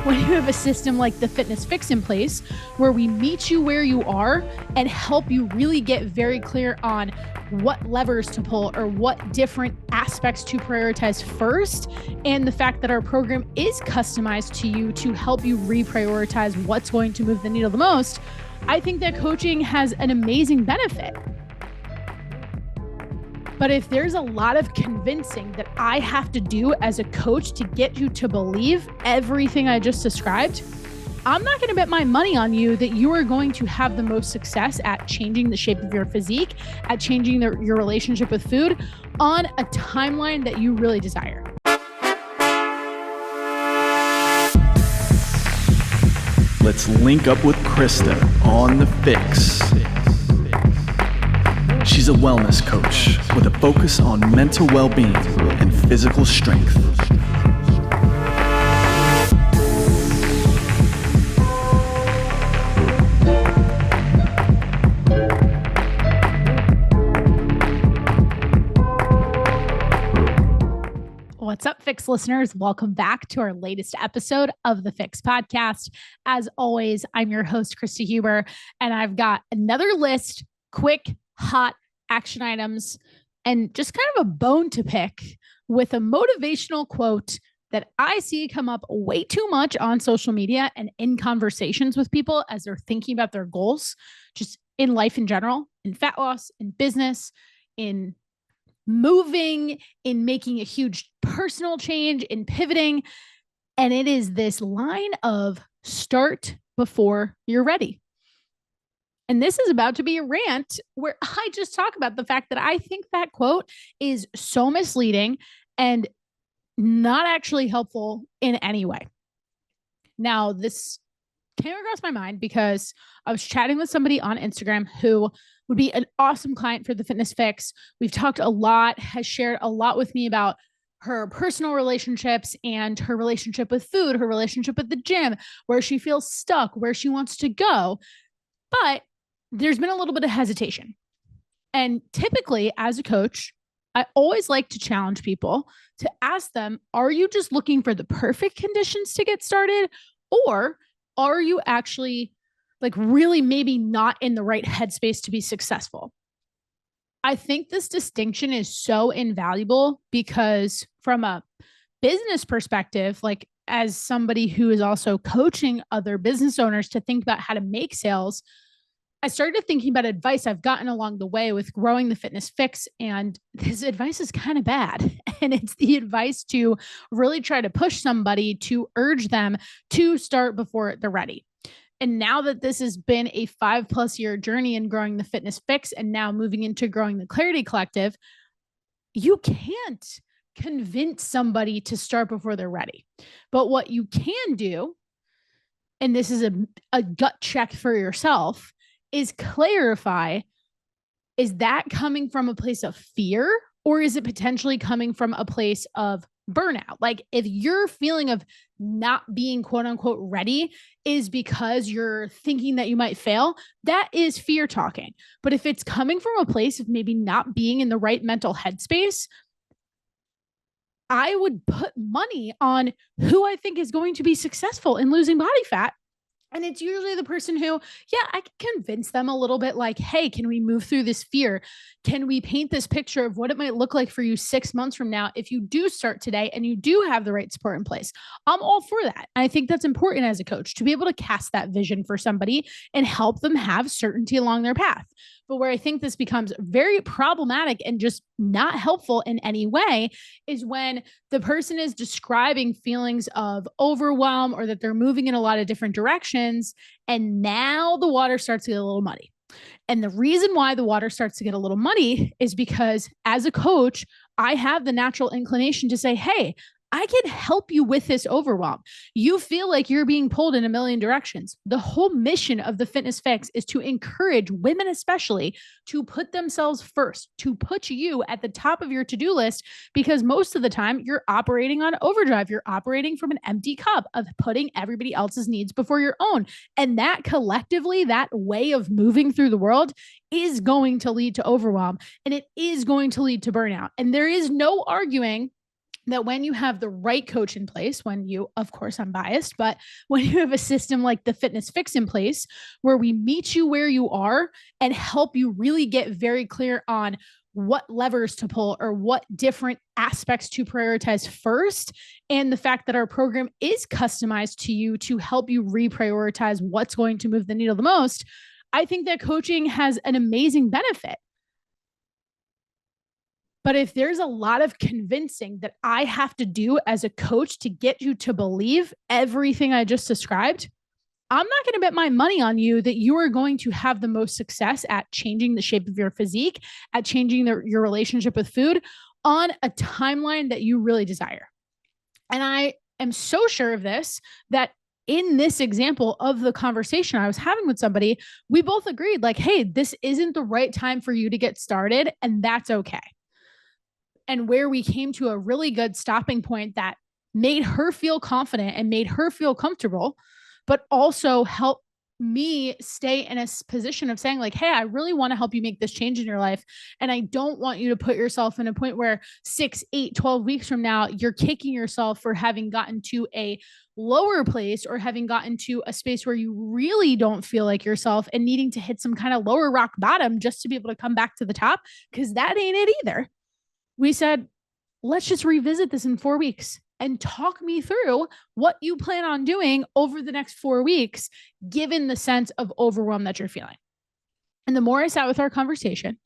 when you have a system like the Fitness Fix in place, where we meet you where you are and help you really get very clear on what levers to pull or what different aspects to prioritize first, and the fact that our program is customized to you to help you reprioritize what's going to move the needle the most, I think that coaching has an amazing benefit. But if there's a lot of convincing that I have to do as a coach to get you to believe everything I just described, I'm not going to bet my money on you that you are going to have the most success at changing the shape of your physique, at changing your relationship with food on a timeline that you really desire. Let's link up with Krysta on The Fix. She's a wellness coach with a focus on mental well-being and physical strength. What's up, Fix listeners? Welcome back to our latest episode of the Fix podcast. As always, I'm your host, Krysta Huber, and I've got another list, quick, hot action items, and just kind of a bone to pick with a motivational quote that I see come up way too much on social media and in conversations with people as they're thinking about their goals, just in life in general, in fat loss, in business, in moving, in making a huge personal change, in pivoting. And it is this line of start before you're ready. And this is about to be a rant where I just talk about the fact that I think that quote is so misleading and not actually helpful in any way. Now, this came across my mind because I was chatting with somebody on Instagram who would be an awesome client for the Fitness Fix. We've talked a lot, has shared a lot with me about her personal relationships and her relationship with food, her relationship with the gym, where she feels stuck, where she wants to go. But there's been a little bit of hesitation. And typically, as a coach, I always like to challenge people to ask them, are you just looking for the perfect conditions to get started? Or are you actually really maybe not in the right headspace to be successful? I think this distinction is so invaluable because from a business perspective, as somebody who is also coaching other business owners to think about how to make sales, I started thinking about advice I've gotten along the way with growing the Fitness Fix, and this advice is kind of bad. And it's the advice to really try to push somebody, to urge them to start before they're ready. And now that this has been a 5+ year journey in growing the Fitness Fix and now moving into growing the Clarity Collective, you can't convince somebody to start before they're ready. But what you can do, and this is a gut check for yourself, is clarify, is that coming from a place of fear or is it potentially coming from a place of burnout? If your feeling of not being quote unquote ready is because you're thinking that you might fail, that is fear talking. But if it's coming from a place of maybe not being in the right mental headspace, I would put money on who I think is going to be successful in losing body fat. And it's usually the person who, I can convince them a little bit hey, can we move through this fear? Can we paint this picture of what it might look like for you 6 months from now if you do start today and you do have the right support in place? I'm all for that. And I think that's important as a coach to be able to cast that vision for somebody and help them have certainty along their path. But where I think this becomes very problematic and just not helpful in any way is when the person is describing feelings of overwhelm or that they're moving in a lot of different directions. And now the water starts to get a little muddy. And the reason why the water starts to get a little muddy is because as a coach, I have the natural inclination to say, hey, I can help you with this overwhelm. You feel like you're being pulled in a million directions. The whole mission of the Fitness Fix is to encourage women, especially, to put themselves first, to put you at the top of your to-do list, because most of the time you're operating on overdrive. You're operating from an empty cup of putting everybody else's needs before your own. And that collectively, that way of moving through the world is going to lead to overwhelm, and it is going to lead to burnout. And there is no arguing that when you have the right coach in place, of course, I'm biased, but when you have a system like the Fitness Fix in place, where we meet you where you are and help you really get very clear on what levers to pull or what different aspects to prioritize first. And the fact that our program is customized to you to help you reprioritize what's going to move the needle the most. I think that coaching has an amazing benefit. But if there's a lot of convincing that I have to do as a coach to get you to believe everything I just described, I'm not going to bet my money on you that you are going to have the most success at changing the shape of your physique, at changing your relationship with food on a timeline that you really desire. And I am so sure of this that in this example of the conversation I was having with somebody, we both agreed like, hey, this isn't the right time for you to get started, and that's okay. And where we came to a really good stopping point that made her feel confident and made her feel comfortable, but also helped me stay in a position of saying like, hey, I really want to help you make this change in your life. And I don't want you to put yourself in a point where 6, 8, 12 weeks from now, you're kicking yourself for having gotten to a lower place or having gotten to a space where you really don't feel like yourself and needing to hit some kind of lower rock bottom just to be able to come back to the top, because that ain't it either. We said, let's just revisit this in 4 weeks and talk me through what you plan on doing over the next 4 weeks, given the sense of overwhelm that you're feeling. And the more I sat with our conversation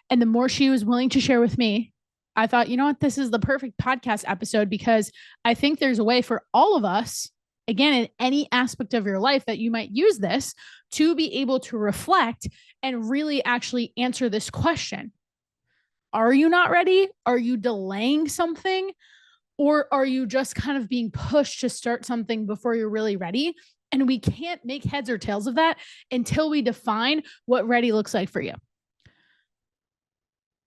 and the more she was willing to share with me, I thought, you know what, this is the perfect podcast episode, because I think there's a way for all of us, again, in any aspect of your life that you might use this to be able to reflect and really actually answer this question. Are you not ready? Are you delaying something? Or are you just kind of being pushed to start something before you're really ready? And we can't make heads or tails of that until we define what ready looks like for you.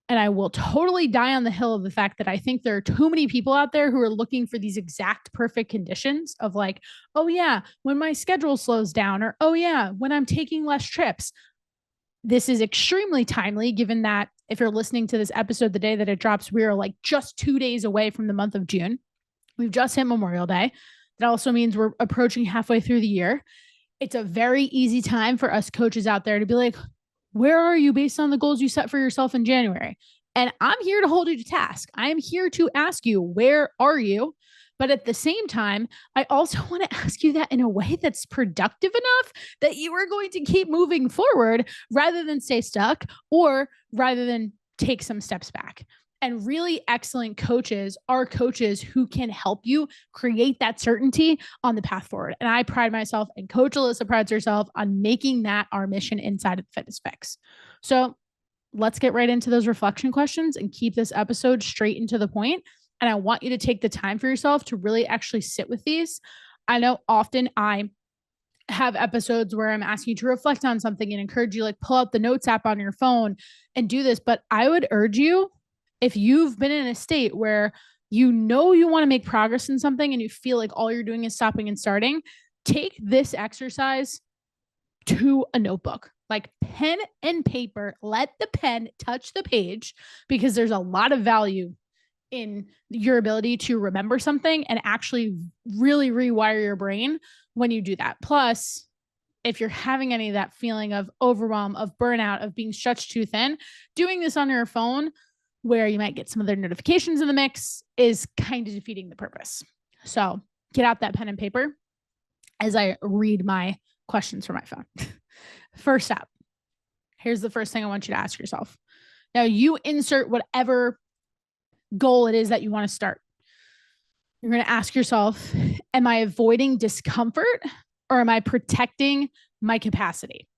And I will totally die on the hill of the fact that I think there are too many people out there who are looking for these exact perfect conditions of like, oh yeah, when my schedule slows down, or oh yeah, when I'm taking less trips. This is extremely timely, given that if you're listening to this episode the day that it drops, we are like just 2 days away from the month of June. We've just hit Memorial Day. That also means we're approaching halfway through the year. It's a very easy time for us coaches out there to be like, where are you based on the goals you set for yourself in January? And I'm here to hold you to task. I am here to ask you, where are you? But at the same time, I also want to ask you that in a way that's productive enough that you are going to keep moving forward rather than stay stuck, or rather than take some steps back. And really excellent coaches are coaches who can help you create that certainty on the path forward. And I pride myself, and Coach Alyssa prides herself on making that our mission inside of Fitness Fix. So let's get right into those reflection questions and keep this episode straight and to the point. And I want you to take the time for yourself to really actually sit with these. I know often I have episodes where I'm asking you to reflect on something and encourage you, like pull out the notes app on your phone and do this. But I would urge you, if you've been in a state where you know you want to make progress in something and you feel like all you're doing is stopping and starting, take this exercise to a notebook, like pen and paper. Let the pen touch the page, because there's a lot of value in your ability to remember something and actually really rewire your brain when you do that. Plus, if you're having any of that feeling of overwhelm, of burnout, of being stretched too thin, doing this on your phone where you might get some other notifications in the mix is kind of defeating the purpose. So get out that pen and paper as I read my questions from my phone. First up, here's the first thing I want you to ask yourself. Now you insert whatever goal it is that you want to start. You're going to ask yourself, am I avoiding discomfort or am I protecting my capacity?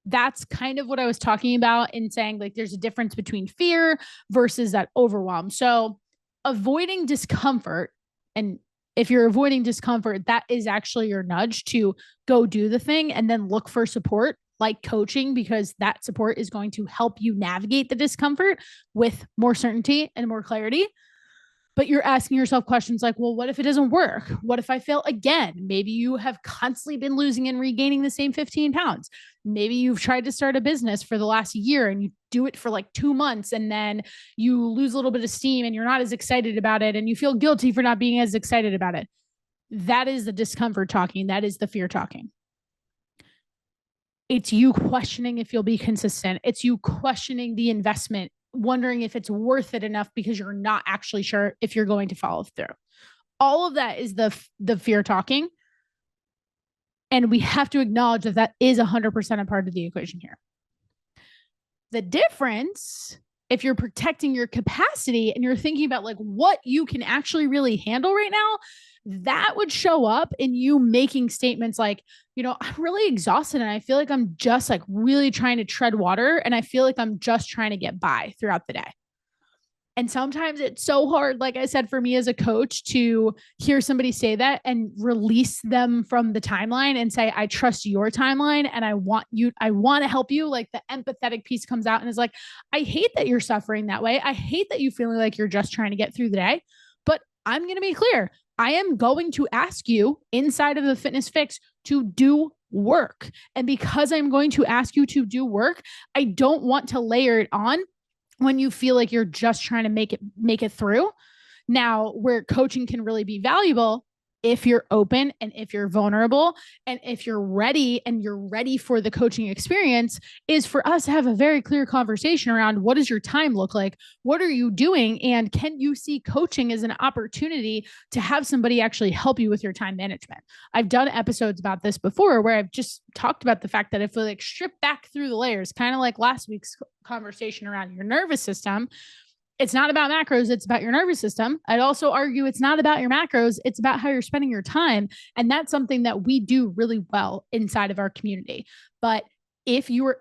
That's kind of what I was talking about in saying like there's a difference between fear versus that overwhelm. So avoiding discomfort, and if you're avoiding discomfort, that is actually your nudge to go do the thing and then look for support like coaching, because that support is going to help you navigate the discomfort with more certainty and more clarity. But you're asking yourself questions like, well, what if it doesn't work? What if I fail again? Maybe you have constantly been losing and regaining the same 15 pounds. Maybe you've tried to start a business for the last year and you do it for like 2 months and then you lose a little bit of steam and you're not as excited about it and you feel guilty for not being as excited about it. That is the discomfort talking. That is the fear talking. It's you questioning if you'll be consistent. It's you questioning the investment, wondering if it's worth it enough because you're not actually sure if you're going to follow through. All of that is the fear talking. And we have to acknowledge that that is 100% a part of the equation here. The difference, if you're protecting your capacity and you're thinking about like what you can actually really handle right now, that would show up in you making statements like, I'm really exhausted and I feel like I'm just like really trying to tread water and I feel like I'm just trying to get by throughout the day. And sometimes it's so hard, like I said, for me as a coach to hear somebody say that and release them from the timeline and say, I trust your timeline and I want to help you. Like the empathetic piece comes out and is like, I hate that you're suffering that way. I hate that you feeling like you're just trying to get through the day, but I'm going to be clear. I am going to ask you inside of the Fitness Fix to do work. And because I'm going to ask you to do work, I don't want to layer it on when you feel like you're just trying to make it through. Now, where coaching can really be valuable, if you're open and if you're vulnerable and if you're ready and you're ready for the coaching experience, is for us to have a very clear conversation around what does your time look like? What are you doing? And can you see coaching as an opportunity to have somebody actually help you with your time management? I've done episodes about this before where I've just talked about the fact that if we like strip back through the layers, kind of like last week's conversation around your nervous system, it's not about macros. It's about your nervous system. I'd also argue it's not about your macros. It's about how you're spending your time. And that's something that we do really well inside of our community. But if you are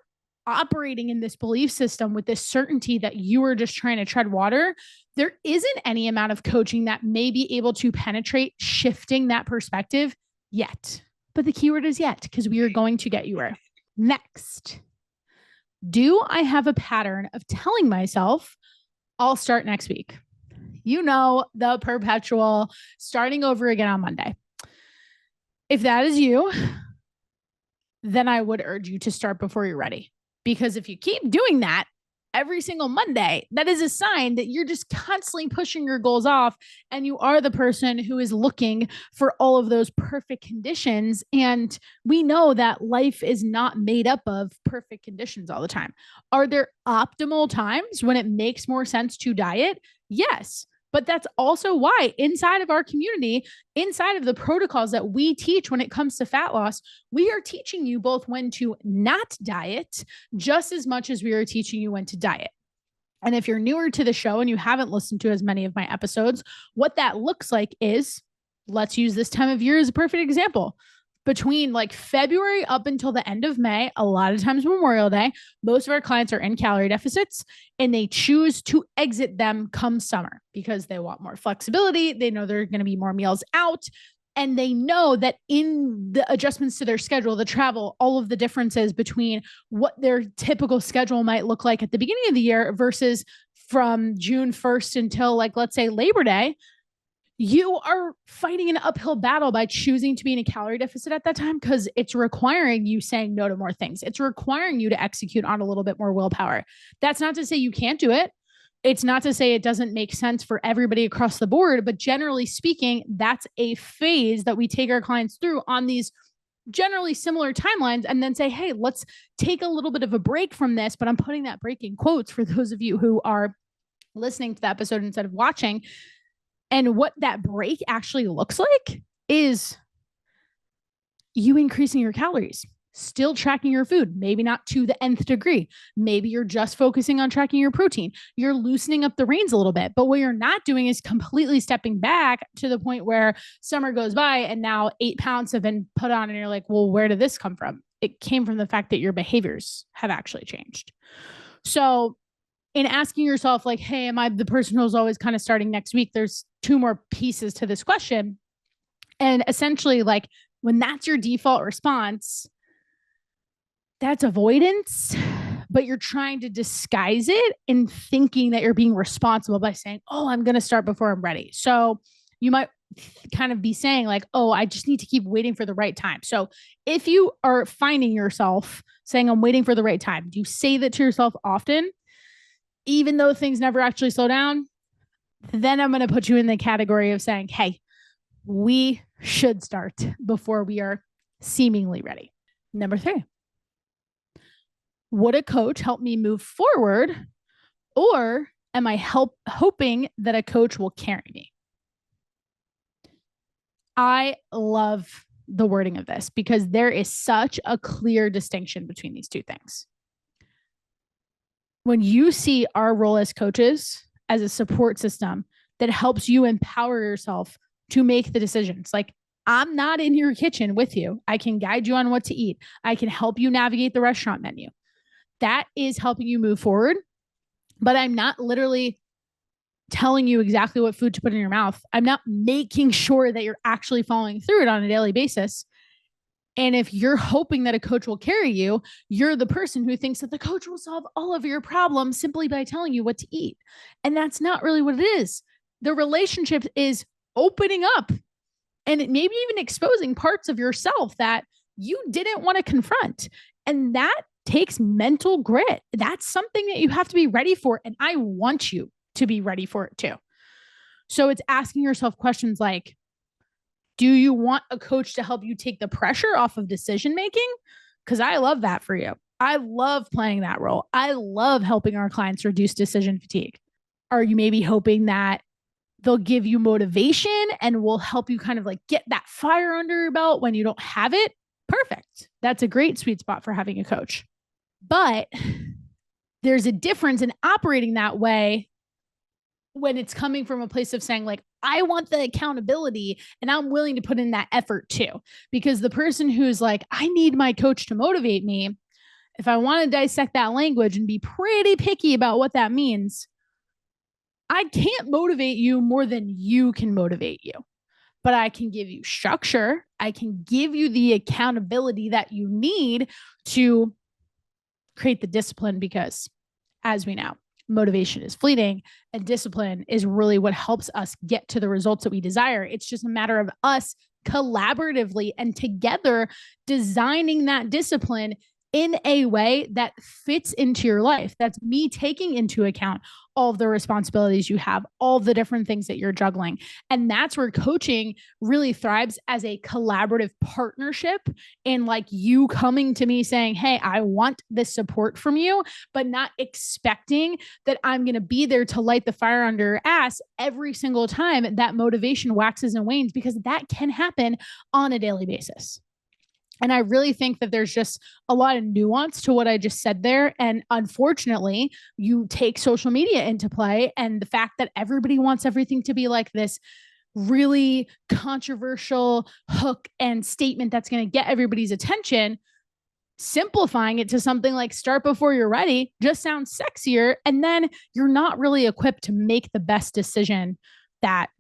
operating in this belief system with this certainty that you are just trying to tread water, there isn't any amount of coaching that may be able to penetrate shifting that perspective yet. But the keyword is yet, because we are going to get you there. Next, do I have a pattern of telling myself I'll start next week? The perpetual starting over again on Monday. If that is you, then I would urge you to start before you're ready. Because if you keep doing that every single Monday, that is a sign that you're just constantly pushing your goals off and you are the person who is looking for all of those perfect conditions. And we know that life is not made up of perfect conditions all the time. Are there optimal times when it makes more sense to diet? Yes. But that's also why inside of our community, inside of the protocols that we teach when it comes to fat loss, we are teaching you both when to not diet just as much as we are teaching you when to diet. And if you're newer to the show and you haven't listened to as many of my episodes, what that looks like is, let's use this time of year as a perfect example. Between like February up until the end of May, a lot of times Memorial Day, most of our clients are in calorie deficits and they choose to exit them come summer because they want more flexibility. They know there are going to be more meals out. And they know that in the adjustments to their schedule, the travel, all of the differences between what their typical schedule might look like at the beginning of the year versus from June 1st until like, let's say Labor Day, you are fighting an uphill battle by choosing to be in a calorie deficit at that time because it's requiring you saying no to more things. It's requiring you to execute on a little bit more willpower. That's not to say you can't do it. It's not to say it doesn't make sense for everybody across the board, but generally speaking, that's a phase that we take our clients through on these generally similar timelines and then say, hey, let's take a little bit of a break from this. But I'm putting that break in quotes for those of you who are listening to the episode instead of watching. And what that break actually looks like is you increasing your calories, still tracking your food, maybe not to the nth degree. Maybe you're just focusing on tracking your protein. You're loosening up the reins a little bit, but what you're not doing is completely stepping back to the point where summer goes by and now 8 pounds have been put on and you're like, well, where did this come from? It came from the fact that your behaviors have actually changed. So in asking yourself like, hey, am I the person who's always kind of starting next week? There's 2 more pieces to this question. And essentially like when that's your default response, that's avoidance but you're trying to disguise it in thinking that you're being responsible by saying, oh, I'm going to start before I'm ready. So you might kind of be saying like, oh, I just need to keep waiting for the right time. So if you are finding yourself saying, I'm waiting for the right time, do you say that to yourself often, even though things never actually slow down? Then I'm going to put you in the category of saying, hey, we should start before we are seemingly ready. Number 3, would a coach help me move forward, or am I hoping that a coach will carry me? I love the wording of this because there is such a clear distinction between these two things. When you see our role as coaches as a support system that helps you empower yourself to make the decisions, like I'm not in your kitchen with you. I can guide you on what to eat. I can help you navigate the restaurant menu. That is helping you move forward. But I'm not literally telling you exactly what food to put in your mouth. I'm not making sure that you're actually following through it on a daily basis. And if you're hoping that a coach will carry you, you're the person who thinks that the coach will solve all of your problems simply by telling you what to eat. And that's not really what it is. The relationship is opening up and maybe even exposing parts of yourself that you didn't want to confront. And that takes mental grit. That's something that you have to be ready for. And I want you to be ready for it too. So it's asking yourself questions like, do you want a coach to help you take the pressure off of decision making? Because I love that for you. I love playing that role. I love helping our clients reduce decision fatigue. Are you maybe hoping that they'll give you motivation and will help you kind of like get that fire under your belt when you don't have it? Perfect. That's a great sweet spot for having a coach. But there's a difference in operating that way when it's coming from a place of saying like, I want the accountability and I'm willing to put in that effort too. Because the person who's like, I need my coach to motivate me, if I want to dissect that language and be pretty picky about what that means, I can't motivate you more than you can motivate you. But I can give you structure. I can give you the accountability that you need to create the discipline, because as we know, motivation is fleeting and discipline is really what helps us get to the results that we desire. It's just a matter of us collaboratively and together designing that discipline in a way that fits into your life. That's me taking into account all of the responsibilities you have, all the different things that you're juggling. And that's where coaching really thrives as a collaborative partnership, and like you coming to me saying, hey, I want this support from you, but not expecting that I'm going to be there to light the fire under your ass every single time that motivation waxes and wanes, because that can happen on a daily basis. And I really think that there's just a lot of nuance to what I just said there. And unfortunately, you take social media into play, and the fact that everybody wants everything to be like this really controversial hook and statement that's going to get everybody's attention, simplifying it to something like start before you're ready just sounds sexier. And then you're not really equipped to make the best decision that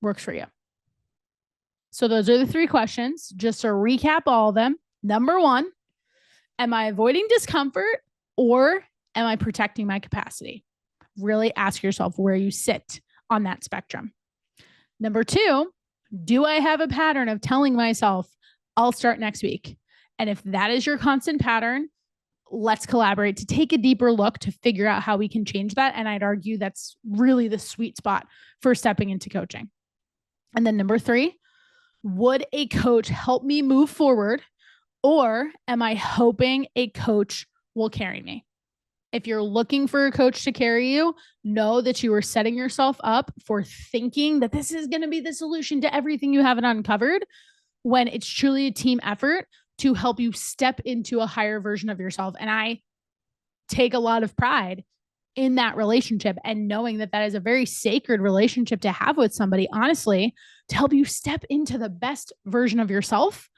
works for you. So those are the 3 questions. Just to recap all of them. Number 1, am I avoiding discomfort or am I protecting my capacity? Really ask yourself where you sit on that spectrum. Number 2, do I have a pattern of telling myself I'll start next week? And if that is your constant pattern, let's collaborate to take a deeper look to figure out how we can change that. And I'd argue that's really the sweet spot for stepping into coaching. And then number 3, would a coach help me move forward, or am I hoping a coach will carry me? If you're looking for a coach to carry you, know that you are setting yourself up for thinking that this is going to be the solution to everything you haven't uncovered, when it's truly a team effort to help you step into a higher version of yourself. And I take a lot of pride in that relationship, and knowing that that is a very sacred relationship to have with somebody, honestly, to help you step into the best version of yourself.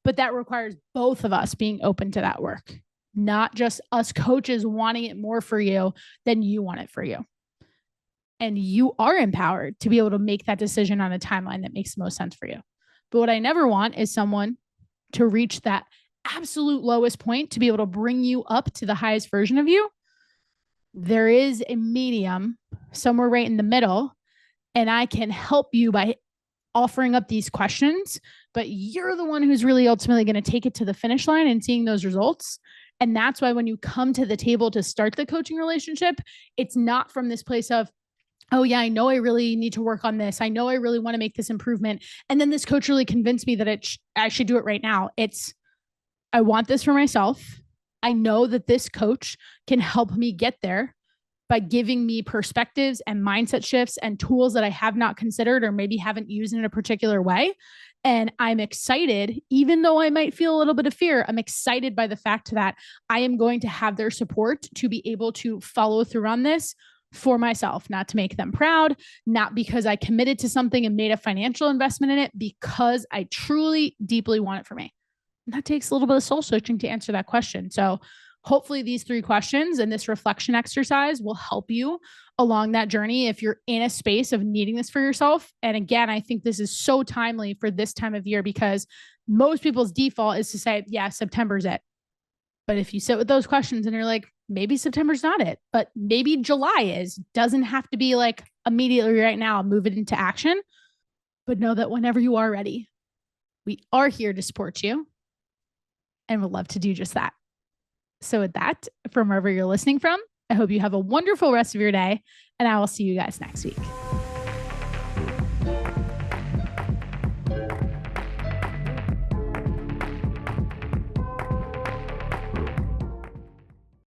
But that requires both of us being open to that work, not just us coaches wanting it more for you than you want it for you. And you are empowered to be able to make that decision on a timeline that makes the most sense for you. But what I never want is someone to reach that absolute lowest point to be able to bring you up to the highest version of you. There is a medium somewhere right in the middle, and I can help you by offering up these questions, but you're the one who's really ultimately going to take it to the finish line and seeing those results. And that's why when you come to the table to start the coaching relationship, it's not from this place of, oh yeah, I know I really need to work on this. I know I really want to make this improvement. And then this coach really convinced me that I should do it right now. It's, I want this for myself. I know that this coach can help me get there by giving me perspectives and mindset shifts and tools that I have not considered or maybe haven't used in a particular way. And I'm excited, even though I might feel a little bit of fear, I'm excited by the fact that I am going to have their support to be able to follow through on this for myself, not to make them proud, not because I committed to something and made a financial investment in it, because I truly, deeply want it for me. And that takes a little bit of soul searching to answer that question. So hopefully these 3 questions and this reflection exercise will help you along that journey if you're in a space of needing this for yourself. And again, I think this is so timely for this time of year because most people's default is to say, yeah, September's it. But if you sit with those questions and you're like, maybe September's not it, but maybe July is, doesn't have to be like immediately right now, move it into action. But know that whenever you are ready, we are here to support you and would love to do just that. So with that, from wherever you're listening from, I hope you have a wonderful rest of your day, and I will see you guys next week.